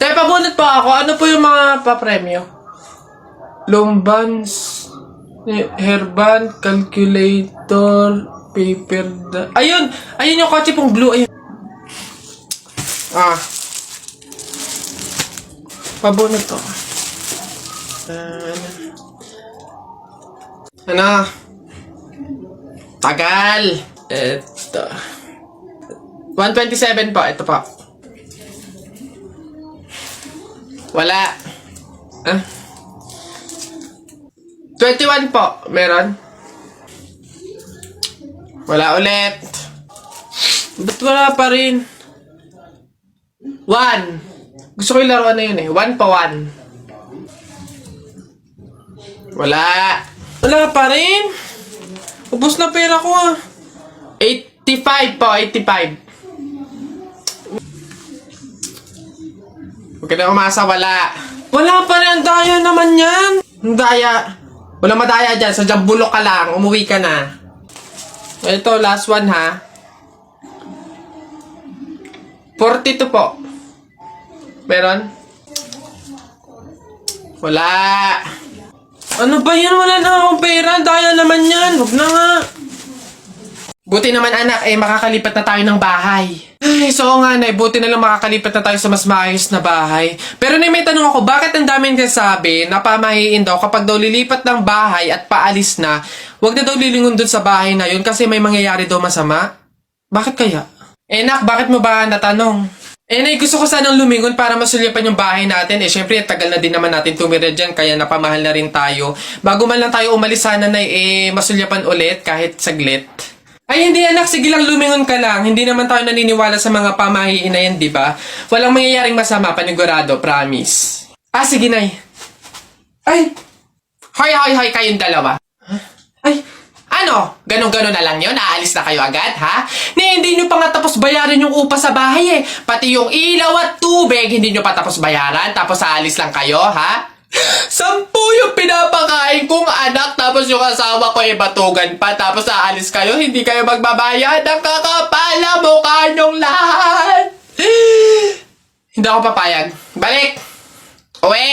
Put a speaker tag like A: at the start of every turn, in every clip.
A: Tayo, pabunot pa ako. Ano po yung mga papremyo? Lombans, hairband, calculator, paper, ayun! Ayun yung kotse pong blue. Ayun. Pabunot to. Ano? Tagal! Ito. 127 po. Ito po. Wala. 21 po. Meron? Wala ulit. Ba't wala pa rin? 1. Gusto ko yung laruan na yun eh. 1 pa 1. Wala. Wala pa rin. Ubus na pera ko ah. 85 po. 85. Huwag ka na umasa. Wala. Wala pa rin. Ang daya naman yan. Ang daya. Wala madaya dyan. Sa bulok ka lang. Umuwi ka na. Ito, last one ha. 42 po. Meron? Wala. Ano ba yan? Wala na akong pera. Daya naman yan. Huwag na nga. Buti naman anak, makakalipat na tayo ng bahay. Ay, so nga na, buti na lang makakalipat na tayo sa mas maayos na bahay. Pero may tanong ako, bakit ang daming kasabi na pamahiin daw kapag daw lilipat ng bahay at paalis na, wag na daw lilingon dun sa bahay na yun kasi may mangyayari daw masama? Bakit kaya? Nak, bakit mo ba natanong? Nay, gusto ko sanang lumingon para masulyapan yung bahay natin. Syempre, tagal na din naman natin tumira dyan, kaya napamahal na rin tayo. Bago man lang tayo umalis sana na masulyapan ulit kahit saglit. Ay, hindi anak. Sige lang, lumingon ka lang. Hindi naman tayo naniniwala sa mga pamahiin na yan, di ba? Walang mangyayaring masama, panigurado, promise. Sige, Nay. Ay! Hoy, kayong dalawa. Ay, ano? Ganon-ganon na lang yun? Aalis na kayo agad, ha? Hindi nyo pa nga tapos bayaran yung upa sa bahay, eh. Pati yung ilaw at tubig, hindi nyo pa tapos bayaran, tapos aalis lang kayo, ha? 10 yung pinapakain kong anak, tapos yung asawa ko batugan pa, tapos aalis kayo, hindi kayo magbabayad. Ang kakapal na mukha nyong lahat. Hindi ako papayag. Balik! Uwi!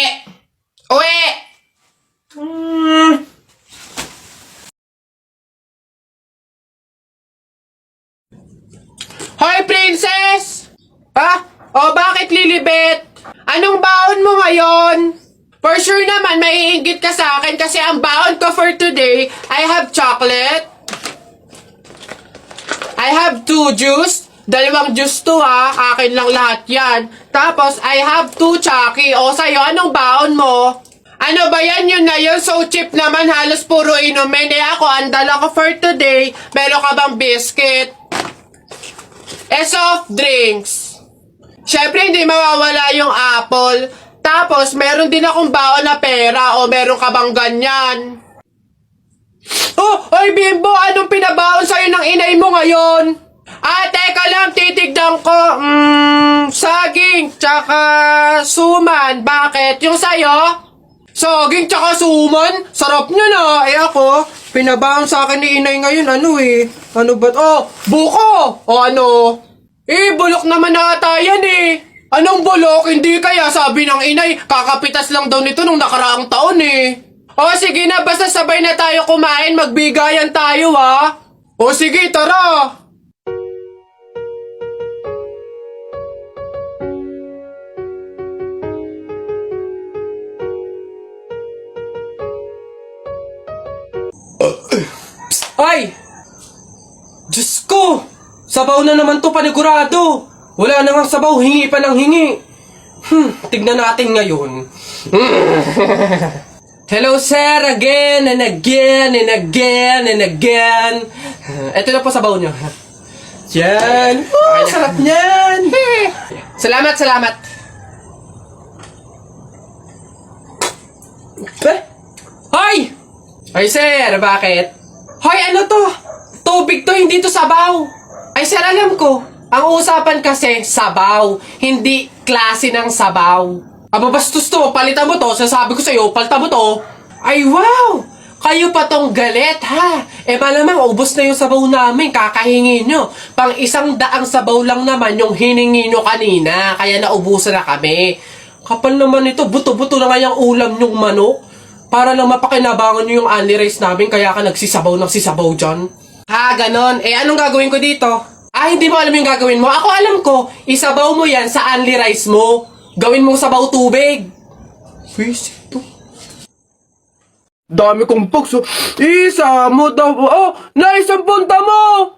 A: Hoy, princess! Bakit Lilibet? Anong baon mo ngayon? For sure naman, maiinggit ka sa akin kasi ang baon ko for today, I have chocolate. I have 2 juice. 2 juice to ha. Akin lang lahat yan. Tapos, I have 2 Chucky. O, sa'yo, anong baon mo? Ano ba yan? Yun na yun. So cheap naman. Halos puro inumin. Ako, ang dala ko for today. Meron ka bang biscuit? Soft drinks. Syempre, hindi mawawala yung apple. Tapos, meron din akong baon na pera o meron ka bang ganyan? Oy Bimbo, anong pinabaon sa'yo ng inay mo ngayon? Teka lang, titignan ko. Saging, tsaka suman. Bakit? Yung sa'yo? Saging, tsaka suman? Sarap nyo na. Ako, pinabaon sa akin ni inay ngayon. Ano ba? Buko! O ano? Bulok naman na ata yan Anong bulok? Hindi kaya sabi ng inay, kakapitas lang daw nito nung nakaraang taon sige na, basta sabay na tayo kumain, magbigayan tayo sige, tara! Ay! Diyos ko! Sabaw na naman to, panigurado! Wala na nga sabaw, hingi pa ng hingi. Tignan natin ngayon. Hello sir, again and again and again and again. Ito na po sabaw nyo. Yan. Sarap niyan. Salamat. Hoy! Ay sir, bakit? Hoy, ano to? Tubig to, hindi to sabaw. Ay sir, alam ko. Ang usapan kasi, sabaw. Hindi klase ng sabaw. Bastos to. Palitan mo to. Sasabi ko sa'yo, palitan mo to. Ay, wow! Kayo pa tong galit, ha? Malamang ubos na yung sabaw namin. Kakahingi nyo. Pang 100 sabaw lang naman yung hiningi nyo kanina. Kaya naubusan na kami. Kapal naman ito. Buto-buto na nga yung ulam nyong manok. Para lang mapakinabangan nyo yung only rice namin, kaya ka nagsisabaw ng sisabaw dyan. Ha, ganon. Eh, anong gagawin ko dito? Ah, hindi mo alam yung gagawin mo? Ako alam ko. Isabaw mo yan sa only rice mo. Gawin mong sabaw tubig. Face ito. Dami kong box. Isa mo daw. Oh, naisang punta mo.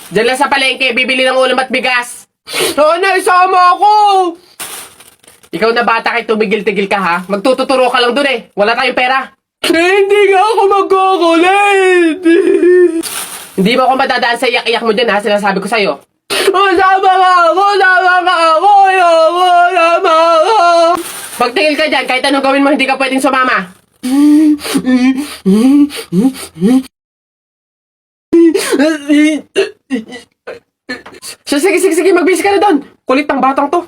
A: Diyan lang sa palengke, bibili ng ulam at bigas. Oo, naisama ako. Ikaw na bata kay tumigil-tigil ka ha? Magtututuro ka lang dun eh. Wala tayong pera. Hindi nga ako magkukulit. Hindi mo ako madadaan sa iyak-iyak mo dyan ha? Sinasabi ko sa'yo. Sama ka ako! Sama ka ako! Ayoko! Sama ka! Pagtingil ka dyan, kahit anong gawin mo, hindi ka pwedeng sumama. Sige, magbisi ka na doon. Kulit ng batang to.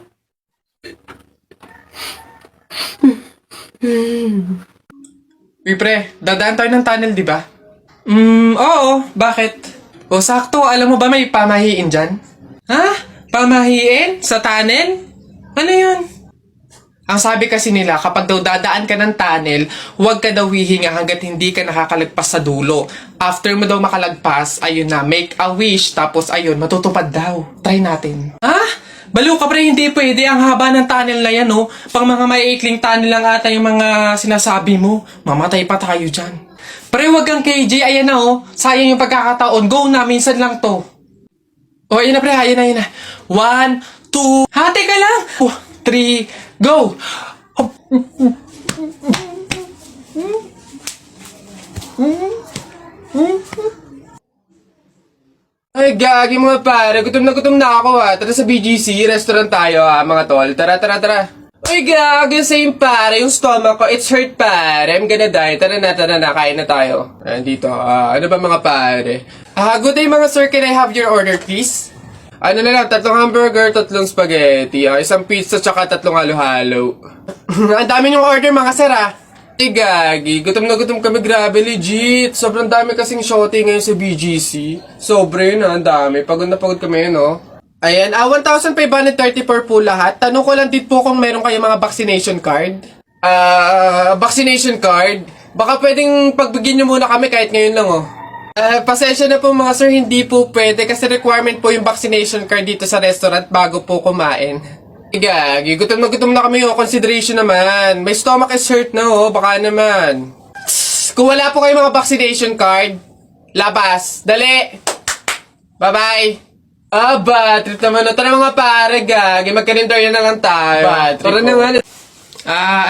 A: Uy pre, dadaan tayo ng tunnel, di ba? Oo. Bakit? O sakto, alam mo ba may pamahiin dyan? Ha? Pamahiin? Sa tunnel? Ano yun? Ang sabi kasi nila, kapag daw dadaan ka ng tunnel, huwag ka daw hihinga hanggat hindi ka nakakalagpas sa dulo. After mo daw makalagpas, ayun na, make a wish, tapos ayun, matutupad daw. Try natin. Ha? Baliw ka pre, hindi pwede. Ang haba ng tunnel na yan, oh. Pang mga maiikling tunnel lang ata yung mga sinasabi mo. Mamatay pa tayo dyan. Pre, wag kang KJ, ayan na, oh. Sayang yung pagkakataon. Go na, minsan lang to. Oh, ayun na pre, ayun na. 1, 2, hati ka lang. 3, go! Ay, gagi mga pare. Gutom na ako ha. Tara sa BGC, restaurant tayo ha, mga tol. Tara. Ay, gagi, same pare. Yung stomach ko, it's hurt pare. I'm gonna die. Tara na. Kain na tayo. Dito. Ano ba mga pare? Good day mga sir. Can I have your order please? Ano na lang, 3 hamburger, 3 spaghetti, 1 pizza, tsaka 3 halo-halo. Ang dami niyong order mga sir ah. Ay gagi, gutom na gutom kami, grabe legit. Sobrang dami kasing shorty ngayon sa BGC. Sobre na, ang dami. Pagod na pagod kami yun, oh. Ayan, 1,530 per po lahat. Tanong ko lang din po kung meron kayo mga vaccination card. Vaccination card? Baka pwedeng pagbigyan nyo muna kami kahit ngayon lang, oh. Pasensya na po mga sir, hindi po pwede kasi requirement po yung vaccination card dito sa restaurant bago po kumain. Gagi, gutom na kami, oh. Consideration naman. My stomach is hurt na, oh. Baka naman. Kung wala po kayo mga vaccination card, labas. Dali! Bye-bye! Bad trip naman. Tara mga pare, gagi. Magkarindorya na lang tayo. Bad trip. Tara naman.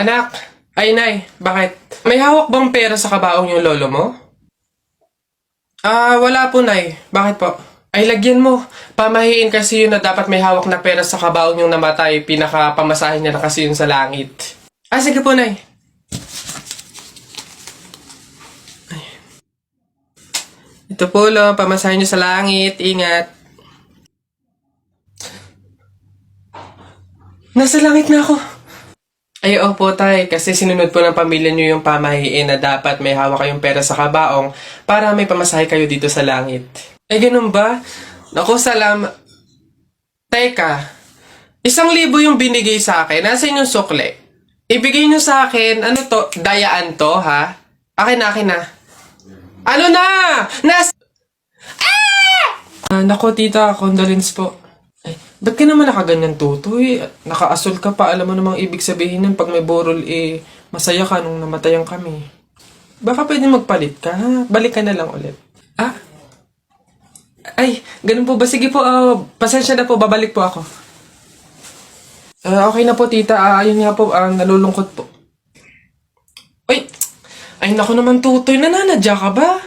A: Anak. Ay, nay. Bakit? May hawak bang pera sa kabaong yung lolo mo? Wala po, nay. Bakit po? Ay, lagyan mo. Pamahiin kasi yun na dapat may hawak na pera sa kabaong yung namatay. Pinaka-pamasahin niya na kasi yun sa langit. Sige po, nay. Ay. Ito po, lo. Pamasahin niyo sa langit. Ingat. Nasa langit na ako. Ay, opo, tay. Kasi sinunod po ng pamilya niyo yung pamahiin na dapat may hawak kayong pera sa kabaong para may pamasahe kayo dito sa langit. Ay, ganun ba? Naku, salamat. Teka, 1,000 yung binigay sa akin. Nasaan yung sukle? Ibigay nyo sa akin, ano to? Dayaan to, ha? Akin na. Ano na? Naku, tita, condolence po. Ay, ba't ka naman nakaganyan, tutoy? Naka-asol ka pa. Alam mo namang ibig sabihin nun pag may borol, masaya ka nung namatayan kami. Baka pwede magpalit ka, ha? Balik ka na lang ulit. Ay, ganun po ba? Sige po, pasensya na po, babalik po ako. Okay na po, tita. Ayun nga po, nalulungkot po. Ay, naku naman, tutoy. Nananadya ka ba?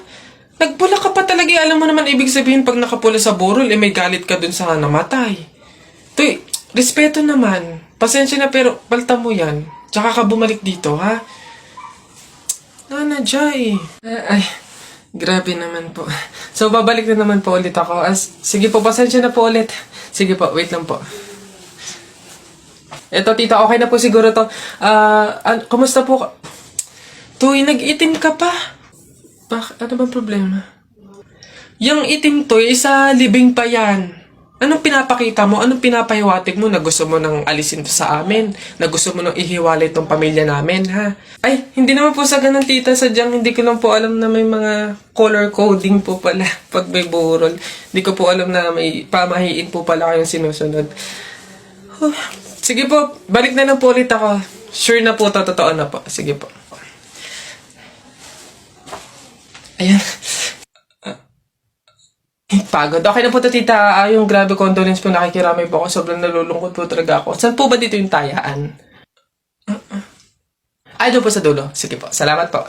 A: Nagpula ka pa talaga. Alam mo naman ibig sabihin pag nakapula sa burol, may galit ka dun sa namatay. Tuy, respeto naman. Pasensya na pero palta mo yan. Tsaka ka bumalik dito, ha? Nanadya Ay, grabe naman po. So, babalik na naman po ulit ako. Sige po, pasensya na po ulit. Sige po, wait lang po. Eto, tita, okay na po siguro to. Kumusta po? Tuy, nag-itim ka pa. Ano bang problema? Yung itim to, isa libing pa yan. Anong pinapakita mo? Anong pinapahiwatig mo na gusto mo nang alisin to sa amin? Na gusto mo nang ihiwalay tong pamilya namin, ha? Ay, hindi naman po sa ganun, tita. Sadyang hindi ko lang po alam na may mga color coding po pala pag may burol. Hindi ko po alam na may pamahiin po pala kayong sinusunod. Huh. Sige po, balik na lang po ulit ako. Sure na po to, totoo na po. Sige po. Ayan. Pagod. Okay na po to, tita. Yung grabe condolence po, nakikiramay po ako. Sobrang nalulungkot po talaga ako. Saan po ba dito yung tayaan? Ay, doon po sa dulo. Sige po. Salamat po.